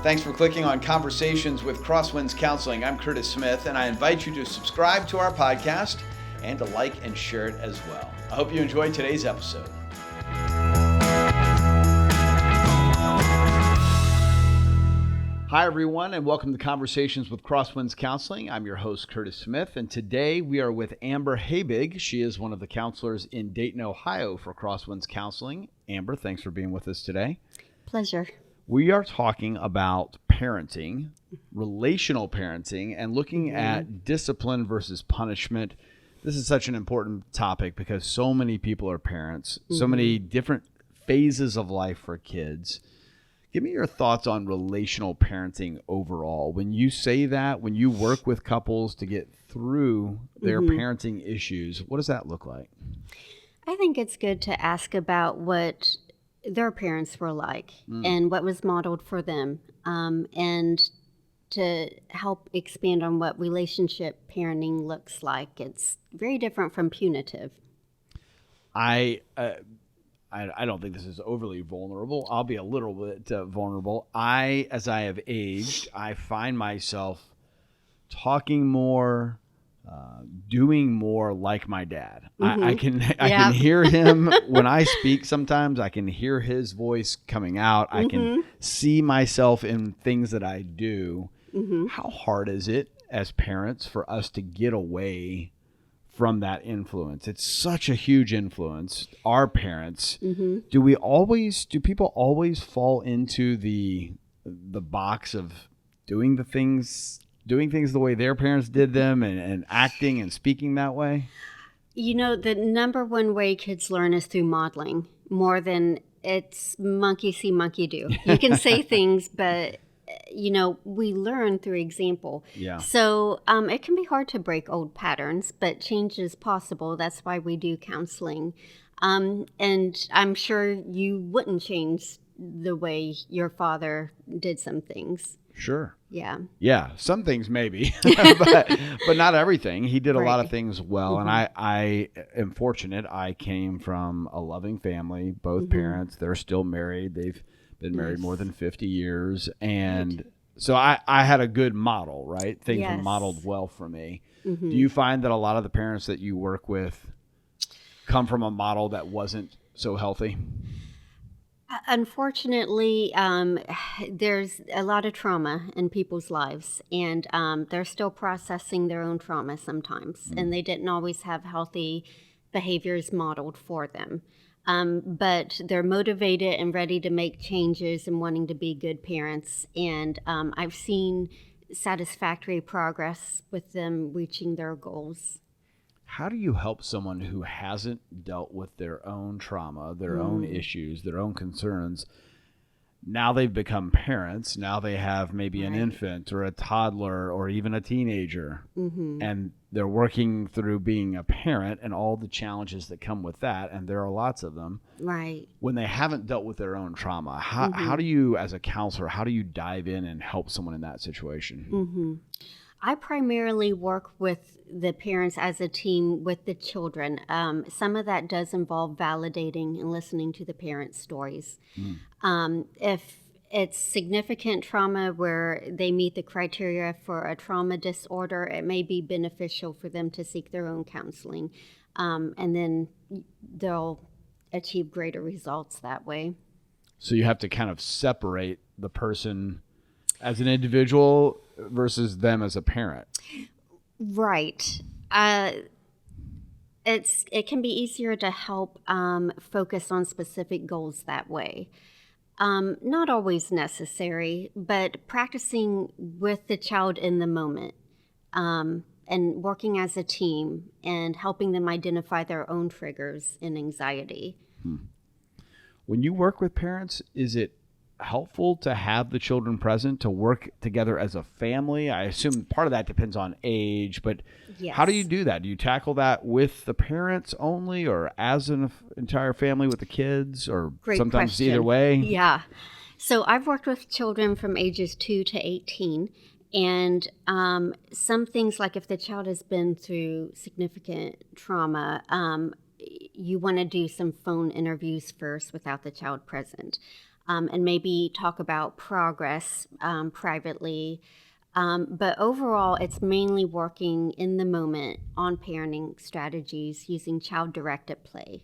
Thanks for clicking on Conversations with Crosswinds Counseling. I'm Curtis Smith, and I invite you to subscribe to our podcast and to like and share it as well. I hope you enjoyed today's episode. Hi, everyone, and welcome to Conversations with Crosswinds Counseling. I'm your host, Curtis Smith, and today we are with Amber Habig. She is one of the counselors in Dayton, Ohio for Crosswinds Counseling. Amber, thanks for being with us today. Pleasure. We are talking about parenting, relational parenting, and looking at discipline versus punishment. This is such an important topic because so many people are parents, so many different phases of life for kids. Give me your thoughts on relational parenting overall. When you say that, when you work with couples to get through their parenting issues, what does that look like? I think it's good to ask about what their parents were like and what was modeled for them, and to help expand on what relationship parenting looks like. It's very different from punitive. I don't think this is overly vulnerable. I'll be a little bit vulnerable. As I have aged, I find myself talking more, doing more like my dad. I can hear him when I speak. Sometimes I can hear his voice coming out. I can see myself in things that I do. How hard is it as parents for us to get away from that influence? It's such a huge influence. Our parents. Do people always fall into the box of doing things the way their parents did them and acting and speaking that way? You know, the number one way kids learn is through modeling, more than it's monkey see, monkey do. You can say things, but we learn through example. Yeah. So it can be hard to break old patterns, but change is possible. That's why we do counseling. And I'm sure you wouldn't change the way your father did some things. Sure. Yeah. Yeah. Some things maybe, but not everything. He did a lot of things well. And I am fortunate. I came from a loving family, both parents. They're still married. They've been married more than 50 years. And so I had a good model, right? Things were modeled well for me. Do you find that a lot of the parents that you work with come from a model that wasn't so healthy? Unfortunately, there's a lot of trauma in people's lives, and they're still processing their own trauma sometimes, and they didn't always have healthy behaviors modeled for them. But they're motivated and ready to make changes and wanting to be good parents. And I've seen satisfactory progress with them reaching their goals. How do you help someone who hasn't dealt with their own trauma, their own issues, their own concerns? Now they've become parents. Now they have maybe an infant or a toddler or even a teenager. And they're working through being a parent and all the challenges that come with that. And there are lots of them. Right. When they haven't dealt with their own trauma, how do you, as a counselor, how do you dive in and help someone in that situation? I primarily work with the parents as a team with the children. Some of that does involve validating and listening to the parents' stories. If it's significant trauma where they meet the criteria for a trauma disorder, it may be beneficial for them to seek their own counseling. And then they'll achieve greater results that way. So you have to kind of separate the person as an individual versus them as a parent. Right. It can be easier to help focus on specific goals that way. Not always necessary, but practicing with the child in the moment, and working as a team and helping them identify their own triggers and anxiety. When you work with parents, is it helpful to have the children present, to work together as a family? I assume part of that depends on age, but how do you do that? Do you tackle that with the parents only, or as an entire family with the kids, or sometimes question. Either way? Yeah. So I've worked with children from ages 2 to 18, and some things, like if the child has been through significant trauma, you want to do some phone interviews first without the child present. and maybe talk about progress privately. But overall, it's mainly working in the moment on parenting strategies using child-directed play.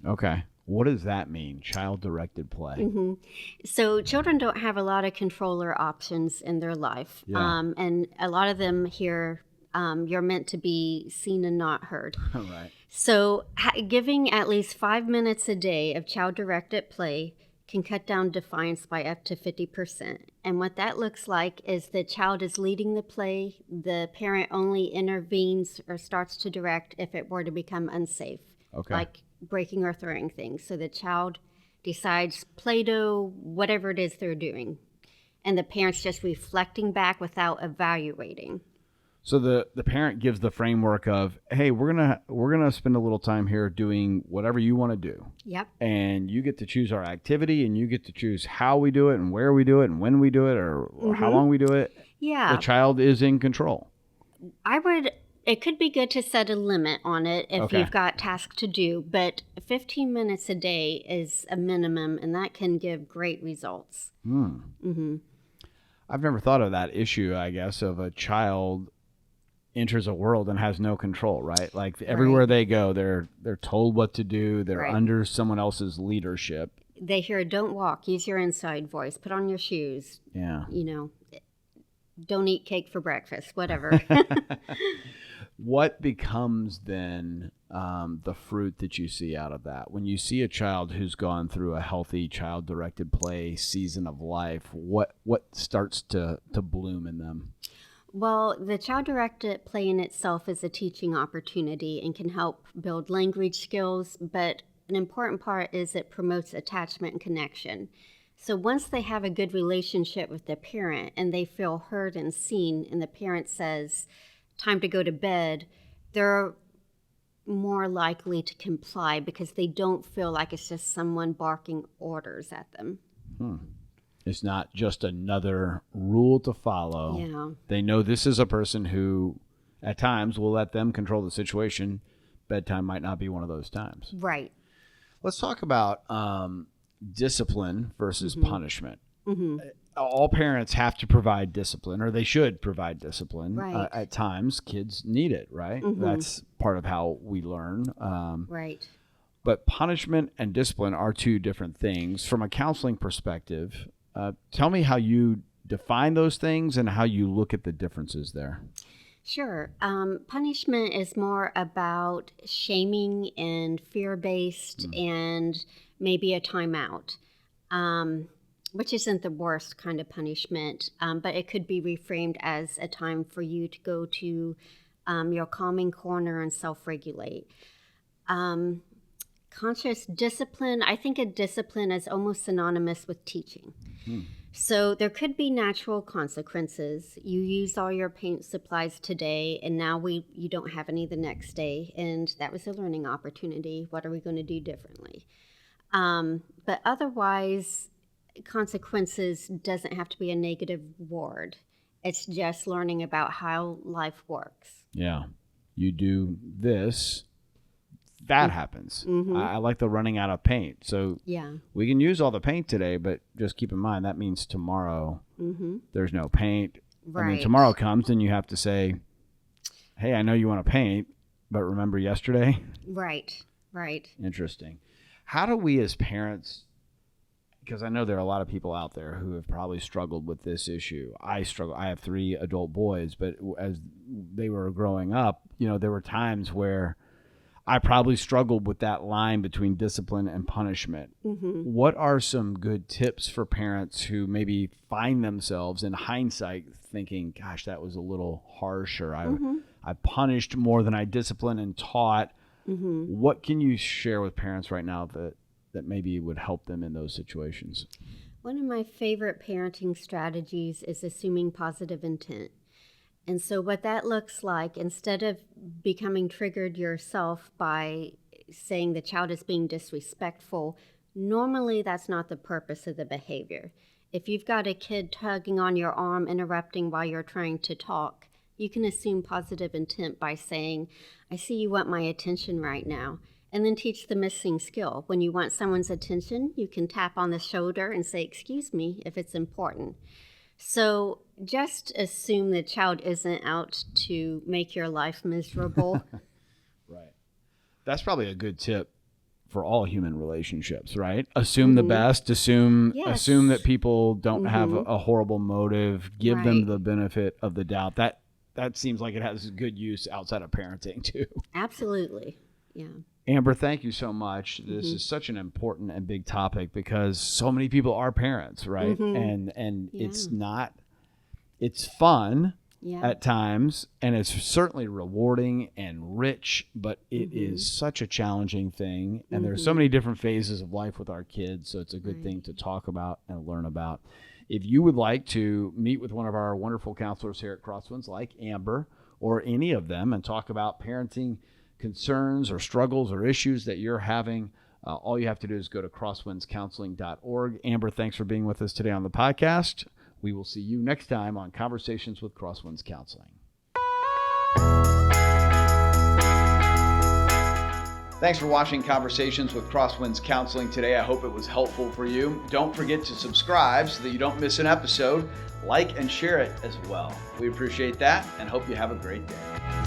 Okay. What does that mean? Child-directed play. So children don't have a lot of controller options in their life. Yeah. And a lot of them here, you're meant to be seen and not heard. All right. So giving at least 5 minutes a day of child-directed play can cut down defiance by up to 50%. And what that looks like is the child is leading the play. The parent only intervenes or starts to direct if it were to become unsafe, Okay. like breaking or throwing things. So the child decides Play-Doh, whatever it is they're doing. And the parent's just reflecting back without evaluating. So the parent gives the framework of, hey, we're gonna spend a little time here doing whatever you want to do. Yep. And you get to choose our activity, and you get to choose how we do it and where we do it and when we do it or how long we do it. Yeah. The child is in control. It could be good to set a limit on it if Okay. you've got tasks to do, but 15 minutes a day is a minimum, and that can give great results. I've never thought of that issue, I guess, of a child enters a world and has no control, right? Like everywhere they go, they're told what to do. They're Right. under someone else's leadership. They hear, don't walk, use your inside voice, put on your shoes, Yeah. Don't eat cake for breakfast, whatever. What becomes then the fruit that you see out of that? When you see a child who's gone through a healthy child-directed play season of life, what starts to bloom in them? Well, the child-directed play in itself is a teaching opportunity and can help build language skills, but an important part is it promotes attachment and connection. So once they have a good relationship with their parent and they feel heard and seen, and the parent says, time to go to bed, they're more likely to comply because they don't feel like it's just someone barking orders at them. It's not just another rule to follow. Yeah. They know this is a person who at times will let them control the situation. Bedtime might not be one of those times. Right. Let's talk about discipline versus punishment. All parents have to provide discipline, or they should provide discipline. Right. At times, kids need it, right? That's part of how we learn. Right. But punishment and discipline are two different things. From a counseling perspective, tell me how you define those things and how you look at the differences there. Sure. Punishment is more about shaming and fear-based and maybe a timeout, which isn't the worst kind of punishment, but it could be reframed as a time for you to go to your calming corner and self-regulate. Conscious discipline, I think a discipline is almost synonymous with teaching. So there could be natural consequences. You used all your paint supplies today, and now you don't have any the next day, and that was a learning opportunity. What are we going to do differently? But otherwise, consequences doesn't have to be a negative word. It's just learning about how life works. Yeah. You do this, that happens. I like the running out of paint. So Yeah. we can use all the paint today, but just keep in mind that means tomorrow there's no paint. And then Right. tomorrow comes and you have to say, hey, I know you want to paint, but remember yesterday? Right. Right. Interesting. How do we as parents, because I know there are a lot of people out there who have probably struggled with this issue. I struggle. I have 3 adult boys, but as they were growing up, there were times where I probably struggled with that line between discipline and punishment. What are some good tips for parents who maybe find themselves in hindsight thinking, gosh, that was a little harsh, or I punished more than I disciplined and taught? What can you share with parents right now that maybe would help them in those situations? One of my favorite parenting strategies is assuming positive intent. And so what that looks like, instead of becoming triggered yourself by saying the child is being disrespectful, normally that's not the purpose of the behavior. If you've got a kid tugging on your arm, interrupting while you're trying to talk, you can assume positive intent by saying, I see you want my attention right now. And then teach the missing skill. When you want someone's attention, you can tap on the shoulder and say, "Excuse me," if it's important. So just assume the child isn't out to make your life miserable. Right. That's probably a good tip for all human relationships, right? Assume the best, assume that people don't have a horrible motive, give them the benefit of the doubt. That seems like it has good use outside of parenting too. Absolutely. Yeah. Amber, thank you so much. This is such an important and big topic because so many people are parents, right? And it's fun at times, and it's certainly rewarding and rich, but it is such a challenging thing. And there's so many different phases of life with our kids, so it's a good thing to talk about and learn about. If you would like to meet with one of our wonderful counselors here at Crosswinds, like Amber or any of them, and talk about parenting concerns or struggles or issues that you're having, all you have to do is go to crosswindscounseling.org. Amber, thanks for being with us today on the podcast. We will see you next time on Conversations with Crosswinds Counseling. Thanks for watching Conversations with Crosswinds Counseling today. I hope it was helpful for you. Don't forget to subscribe so that you don't miss an episode. Like and share it as well. We appreciate that and hope you have a great day.